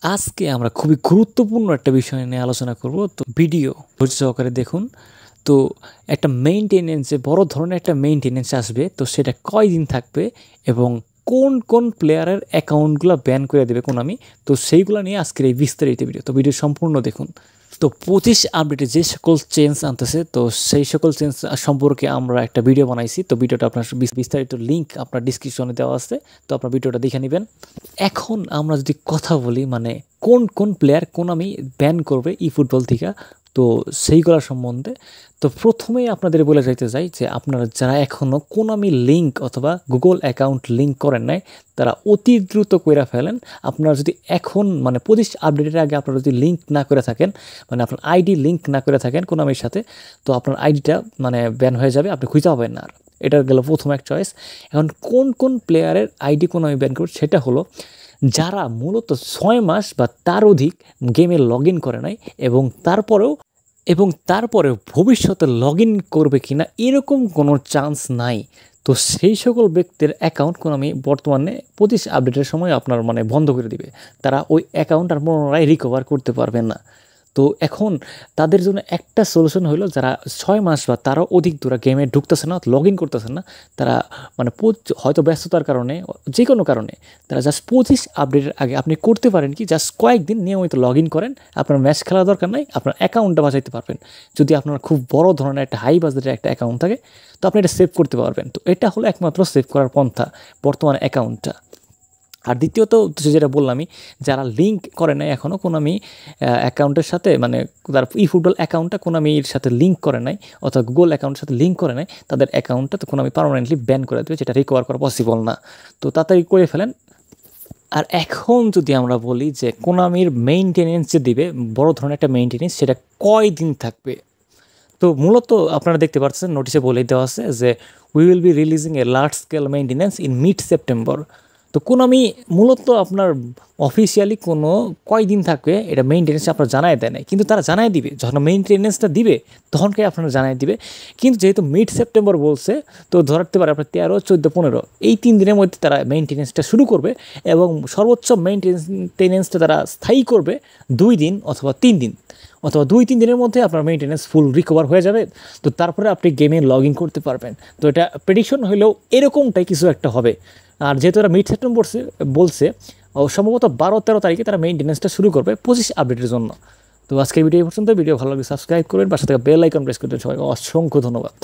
আজকে আমরা খুবই গুরুত্বপূর্ণ একটা বিষয় নিয়ে আলোচনা করব। তো ভিডিও ধৈর্য সহকারে দেখুন। তো একটা মেইনটেনেন্সে বড় ধরনের একটা মেইনটেনেন্স আসবে, তো সেটা কয়দিন থাকবে এবং কোন কোন প্লেয়ারের অ্যাকাউন্টগুলো ব্যান করে দেবে কোনামি, তো সেইগুলো নিয়ে আজকের এই বিস্তারিত ভিডিও। তো ভিডিও সম্পূর্ণ দেখুন। তো 25 আপডেটে যে সকল চেঞ্জ আনতেছে, তো সেই সকল চেঞ্জ সম্পর্কে আমরা একটা ভিডিও বানাইছি। তো ভিডিওটা আপনার বিস্তারিত লিঙ্ক আপনার ডিসক্রিপশনে দেওয়া আছে, তো আপনার ভিডিওটা দেখে নেবেন। এখন আমরা যদি কথা বলি মানে কোন কোন প্লেয়ার কোনামি ব্যান করবে ই ফুটবল থেকে, তো সেইগুলো সম্বন্ধে। তো প্রথমেই আপনাদের বলে যাইতে চাই যে আপনারা যারা এখনও কোনামি লিঙ্ক অথবা গুগল অ্যাকাউন্ট লিঙ্ক করেন নাই, তারা অতি দ্রুত করে ফেলেন। আপনারা যদি এখন মানে 25 আপডেটের আগে আপনারা যদি লিঙ্ক না করে থাকেন, মানে আপনার আইডি লিঙ্ক না করে থাকেন কোনামির সাথে, তো আপনার আইডিটা মানে ব্যান হয়ে যাবে, আপনি খুঁজে পাবেন না আর। এটা গেল প্রথম এক চয়েস। এখন কোন কোন প্লেয়ারের আইডি কোনামি ব্যান করবে সেটা হলো যারা মূলত 6 মাস বা তার অধিক গেমে লগ ইন করে নাই এবং তারপরেও ভবিষ্যতে লগ ইন করবে কিনা এরকম কোনো চান্স নাই, তো সেই সকল ব্যক্তির অ্যাকাউন্ট কোনামি বর্তমানে 25 আপডেটের সময় আপনার মানে বন্ধ করে দিবে। তারা ওই অ্যাকাউন্ট আর পুনরায় রিকভার করতে পারবে না। তো এখন তাদের জন্য একটা সলিউশন হলো, যারা 6 মাস বা তারও অধিক দূরে গেমে ঢুকতেছে না, লগ ইন করতেছে না, তারা মানে হয়তো ব্যস্ততার কারণে, যে কোনো কারণে তারা জাস্ট 25 আপডেটের আগে আপনি করতে পারেন কি, জাস্ট কয়েকদিন নিয়মিত লগ ইন করেন। আপনার ম্যাচ খেলা দরকার নাই, আপনার অ্যাকাউন্টটা বাঁচাইতে পারবেন। যদি আপনার খুব বড় ধরনের একটা হাই বাজেটের একটা অ্যাকাউন্ট থাকে, তো আপনি এটা সেভ করতে পারবেন। তো এটা হলো একমাত্র সেভ করার পন্থা বর্তমান অ্যাকাউন্টটা। আর দ্বিতীয়ত যেটা বললামই, যারা লিঙ্ক করে নাই এখনও কোনামি অ্যাকাউন্টের সাথে, মানে তার ই ফুটবল অ্যাকাউন্টটা কোনামির সাথে লিঙ্ক করে নাই অথবা গুগল অ্যাকাউন্টের সাথে লিঙ্ক করে নাই, তাদের অ্যাকাউন্টটা তো কোনামি পার্মানেন্টলি ব্যান করে দেবে, যেটা রিকভার করা পসিবল না। তো তাড়াতাড়ি করে ফেলেন। আর এখন যদি আমরা বলি যে কোনামির মেইনটেনেন্স যে দিবে, বড় ধরনের একটা মেইনটেনেন্স, সেটা কয়দিন থাকবে। তো মূলত আপনারা দেখতে পাচ্ছেন নোটিশে বলেই দেওয়া আছে যে we will be releasing a large scale maintenance in mid September. তো কোনামি মূলত আপনার অফিসিয়ালি কোনো কয়দিন থাকবে এটা মেইনটেনেন্স আপনার জানাই দেয় নাই, কিন্তু তারা জানাই দিবে যখন মেইনটেনেন্সটা দিবে, তখনকে আপনারা জানাই দিবে। কিন্তু যেহেতু মিড সেপ্টেম্বর বলছে, তো ধরতে পারে আপনার 13, 14, 15 এই 3 দিনের মধ্যে তারা মেইনটেনেন্সটা শুরু করবে, এবং সর্বোচ্চ মেইনটেনেন্সটা তারা স্থায়ী করবে 2 দিন অথবা 3 দিন, অথবা 2-3 দিনের মধ্যে আপনার মেইনটেনেন্স ফুল রিকভার হয়ে যাবে। তো তারপরে আপনি গেমে লগ ইন করতে পারবেন। তো এটা প্রেডিকশন হলেও এরকমটাই কিছু একটা হবে। আর যেহেতু তারা মিড সেপ্টেম্বর বলছে, সম্ভবত 12-13 তারিখে তারা মেইনটেনেন্সটা শুরু করবে 25 আপডেটের জন্য। তো আজকের ভিডিও পর্যন্ত। ভিডিও ভালো লাগে সাবস্ক্রাইব করবেন, পাশে থেকে বেল আইকন প্রেস করতে সবাইকে অসংখ্য ধন্যবাদ।